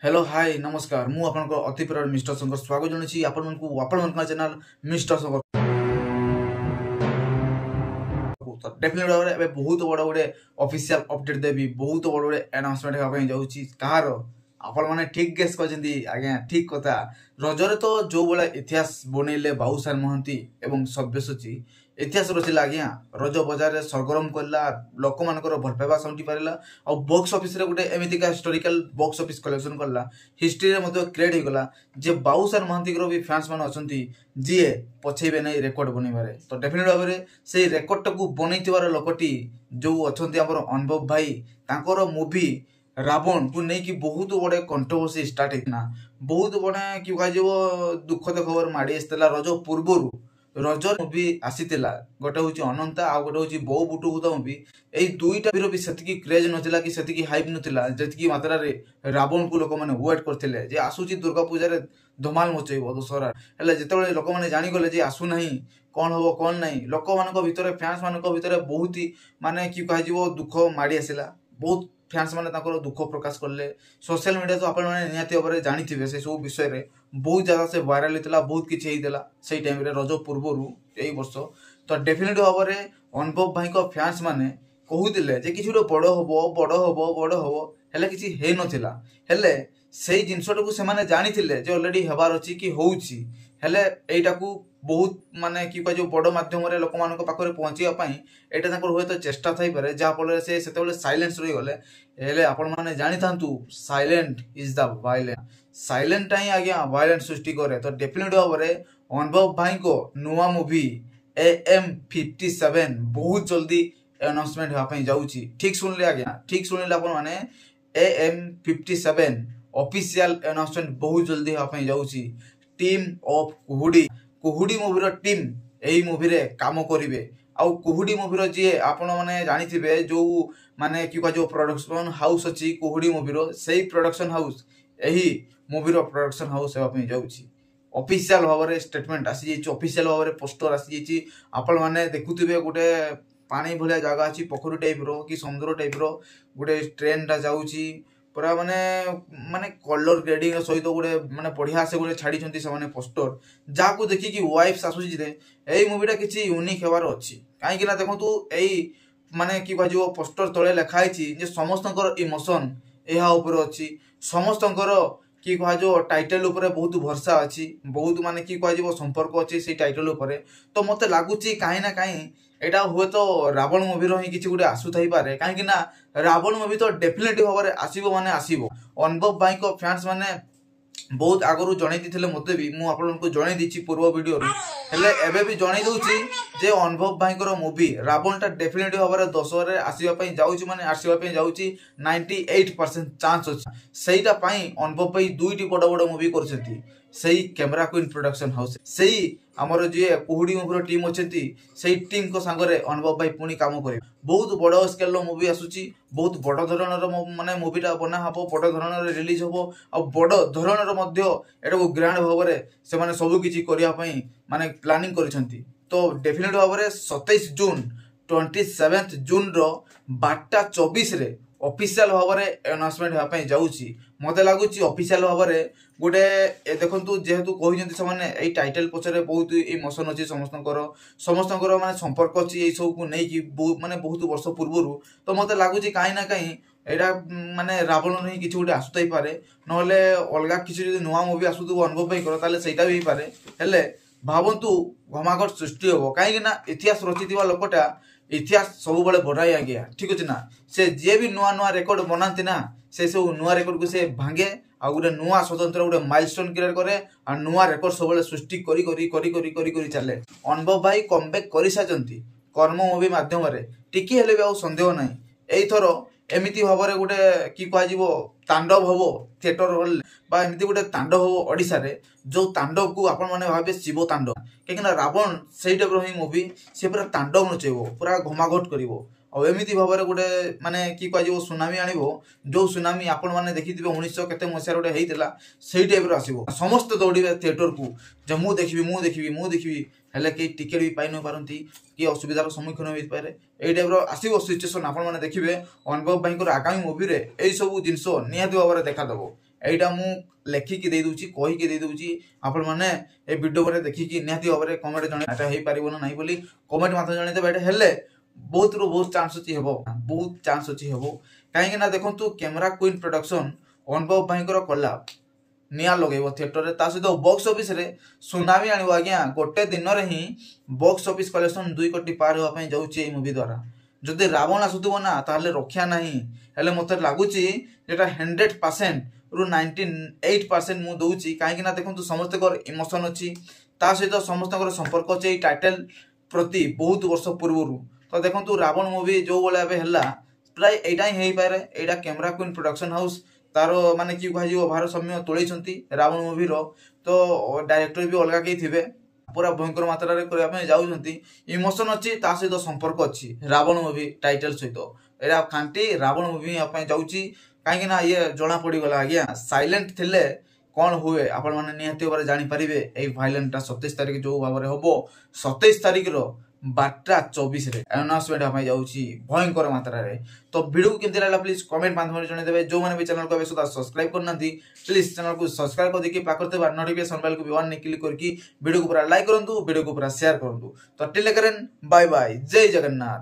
Hello hi नमस्कार मु आपन अति प्रिय मिस्टर शंकर स्वागत जनाई आपण चैनल मिस्टर शंकर डेफिनेटली भाव में बहुत बड़ गोटे ऑफिशियल अपडेट देवी बहुत बड़ गोटे अनाउंसमेंट होगा जाऊँगी कहार आपण मैंने ठीक गेस कर आज्ञा ठीक कथा रजरे तो जो भाया इतिहास बनइले बाबूसार महांती एवं सव्यसाची इतिहास रचिला आज्ञा रज बजार में सरगरम कला लोक मान भल पाइबा साउंटी पारा और बॉक्स ऑफिस रे गोटे एमतीका हिस्टोरिकल बॉक्स ऑफिस कलेक्शन कला हिस्ट्री रे मतलब क्रिएट होगला जे बाबूसार महांती भी फैंस मान अच्छा जी पछेबे नहीं रेकर्ड बनइबारे तो डेफिनेट भाव में से रेकर्ड को बनईथिबार लोकटी जो अच्छा अनुभव भाई तांकर मूवी रावण को लेकिन बहुत बड़े कंट्रोवर्सी स्टार्ट होना बहुत बड़े कि कह दुखद खबर माड़ी आसला रज पूर्वर रज मुवी आसीला गोटे हूँ अनंता आ गोटे हूँ बो बुटु भूत मुवी यही दुईटा भी से क्रेज नथिला कि से हाइप नथिला जी मात्रा रावण को लोक मैंने वेट करते आसूची दुर्गा पूजा धमाल मचेब दशहरा हेल्ले जिते लोक मैंने जानीगले जे आसुना कौन हम कौन नहीं लोक मान भर फैंस मान भर बहुत ही माने कि कह दुख माड़ी आसला बहुत फैंस मैंने दुख प्रकाश कले सोशल मीडिया तो आप निहाती भाव में जानी से सब विषय में बहुत ज़्यादा से वायरल होता बहुत किसी होता से टाइम रज पूर्वर यही वर्ष तो डेफिनेट भाव में अनुभव भाई फैंस मैंने कहते कि गोटे बड़ हम बड़ हम बड़ हम हेल्ले किसी है नाला हेल्ले से जिनसटा को से जानी जे अलरेडी हबार अच्छी कि होउची हेल्ले एटा को बहुत माने कि जो बड़ मध्यम लोक मान पाखे पहुँचापी यहाँ हुए तो चेष्टा थी पारे जहाँफल से साइलेंस रही गले हेल्ले आपण मैंने जानी था silent is the violent silent ही आज्ञा वायलेंट सृष्टि करे तो डेफिनेट भाव में अनुभव भाई को नुआ मूवी AM57 बहुत जल्दी अनाउंसमेंट होगापी जाऊँगी ठीक शुणिले आज्ञा ठीक शुणिले आप AM57 ऑफिशियल अनाउंसमेंट बहुत जल्दी होगापी जाऊँगी टीम ऑफ कुहुडी मूवी टीम यही मूवी रे काम करेंगे आउ कुहुडी मूवी जी आपण मैंने जानी जो माने कि जो प्रोडक्शन हाउस अच्छी कुहुडी मूवी से प्रोडक्शन हाउस यही मूवी प्रोडक्शन हाउस होगापी जाऊँगी ऑफिशियल भाव में स्टेटमेंट आसी ऑफिशियल भाव में पोस्टर आसी आपण मैंने देखुवे गोटे पानी भलिया जगह अच्छी पोखरी टाइप रो कि समुद्र टाइप रो गोटे ट्रेन टा जाऊँगी पूरा माने माने कलर ग्रेडिंग सहित गोटे माने बढ़िया से गोटे छाड़ी से पोस्टर जहाँ को देखिकी वाइफ्स आसूसी यही मूवीटा किसी यूनिक होबार अच्छी कहीं देखो यही माने कि कह पोस्टर तले लिखाई समस्त इमोशन यहाँ अच्छी समस्त कि कह टाइटल उपर बहुत भरसा अच्छी बहुत माने कि कह संपर्क अच्छी से टाइटल उपर तो मत लगुच कहीं ना कहीं एटा हुए तो रावण मूवी ही किसी गोटे आसुथई पारे कहीं रावण मूवी तो डेफिनेटली भाव में आसो माने आसो अनुभव भाई को फैंस माने बहुत आगु जन मत भी मुझे जन दी पूर्व वीडियो हेल्ले एबे भी जन दूसरी जे अनुभव भाई मूवी रावणटा डेफिनेटली भाव में दशहर आसवाई जाऊँगी माने आसवाई जाऊँगी 98% चांस अच्छी सहीटा अनुभव भाई दुईटी बड़ बड़ मूवी कर कैमरा क्वीन प्रोडक्शन हाउस से आमर जी कुहुडी मूवी टीम अच्छी से टीम को सांगरे अनुभव भाई पुणी काम करे बहुत बड़ स्केल मूवी आसूची बहुत बड़ धरणर माने मूवीटा बना हम बड़ धरणर रिलीज हम आ बड़ धरणर एटा ग्रांड भाव में से सबकि करने माने प्लानिंग करिसेंती तो डेफिनेट भाव में 27 जून 27 जून रो 12:24 रे ऑफिशियल भाव में अनाउंसमेंट होगापी जाऊँगी मत लगुच ऑफिशियल भाव में गोटे देखु जेहेतु कहते से टाइटल पछरे बहुत इमोशन अच्छी समस्त माने संपर्क अच्छी ये सब को नहीं माने बहुत वर्ष पूर्व तो मत लगुच कहीं ना कहीं एटा माने रावण ही किसी गोटे आसुथई पारे नहले अलग किसी नुआ मूवी आसुव अनुभव भाई कर सहीटा भी पारे हेल्ले भावतु घमाघट सृष्टि हम कहीं इतिहास रचि लोकटा इतिहास सब बड़े बढ़ाई आज्ञा ठीक अच्छे ना से जी भी नुआ नुआ रेकर्ड बनाती ना से सब नुआ रेकर्ड को से भांगे आ गोटे नुआ स्वतंत्र गोटे माइलस्टोन क्रिएट करे आ नुआ रेकर्ड सब सृष्टि करी करी करी करी करी करी चले अनुभव भाई कमबैक कर सारी कर्म मूवी मध्यम टिकी हेले भी आ संदेह ना यहीथर एमती भाव में गोटे कि कह तांडव हम थिएटर हल एमती गोटे तांडव हम ओडिशा रे जो तांडव को आपण मैंने भावे शिव तांडव कहीं रावण से टाइप ही मूवी सी पूरा तांडव नचेब पूरा घमाघट करमती भाव में गोटे माने कि कह सुनामी आण जो सुनामी आपण मैंने देखी 1900 केते मसीह गोटे होता से टाइप आसो समस्त दौड़े थिएटर को जो मु देखी हेल्ले कई टिकेट भी पाई न पारती कि असुविधार सम्मुखीन हो पारे यही टाइप आसो सिचुएसन आप देखिए अनुभव भाई आगामी मूवी रे यही सब जिनस निहाती भाव में देखादेव एटा मु लेखिकी दे दूची कहीकि दे दूची आपण माने ए वीडियो पर देखिकी निहाती भाବରେ कमेंट जणे एटा हेई पारिबो ना नाही बोली कमेंट मात्र जणे देबे एटा हेले बहुत रो बहुत चांस अछि हेबो बहुत चांस अछि हेबो काहे ना देखंतु कैमरा क्वीन प्रोडक्शन अनुभव भाईकर कोलाब निया लगेबो थिएटर रे ता सहित बॉक्स ऑफिस रे सुनामी आनिबो आज्ञा गोटे दिन रे ही बॉक्स ऑफिस कलेक्शन 2 कोटी पार होआ पई जाउची ए मूवी द्वारा जदि रावण आसुथिबो ना ताहले रक्षा नाही हेले मते लागुची जेटा 100% रु 98% मु दउची काहे ना देखंतु समस्त कर इमोशन अछि ता सहित समस्त कर संपर्क अछि टाइटल प्रति बहुत वर्ष पूर्वरु तो देखंतु रावण मूवी जो बोले अबे हल्ला प्राय एटा ही हेई पारे एटा कैमरा क्वीन प्रोडक्शन हाउस तार माने कि कह भारसाम्य तोलैछंती रावण मूवी रो तो डायरेक्टर भी अलग कई थिबे पूरा भयंकर मात्रा रे करबा पे जाउछंती इमोशन अछि ता सहित संपर्क अछि रावण मूवी टाइटल सहित एरा खांटी रावण मूवी अपन जाउची काहे ना ये जणा पड़ी गला आज्ञा साइलेंट थिले कौन हुए आपण माने निहति बारे जानि परिबे ए वायलेंट 27 तारिख जो भाबरे होबो 27 तारिख रो 12:24 रे अनाउंसमेंट हम जाउची भयंकर मात्रा रे तो वीडियो को केमति लागला प्लीज कमेंट माध्यम रे जणे देबे जो माने भी चैनल को सुधा सब्सक्राइब करनांती प्लीज चैनल को सब्सक्राइब कर देकी पाकरते बार नोटिफिकेशन बेल को भी ऑन ने क्लिक करके वीडियो को पूरा लाइक करंतु वीडियो को पूरा शेयर करंतु तो टिल करें बाय बाय जय जगन्नाथ।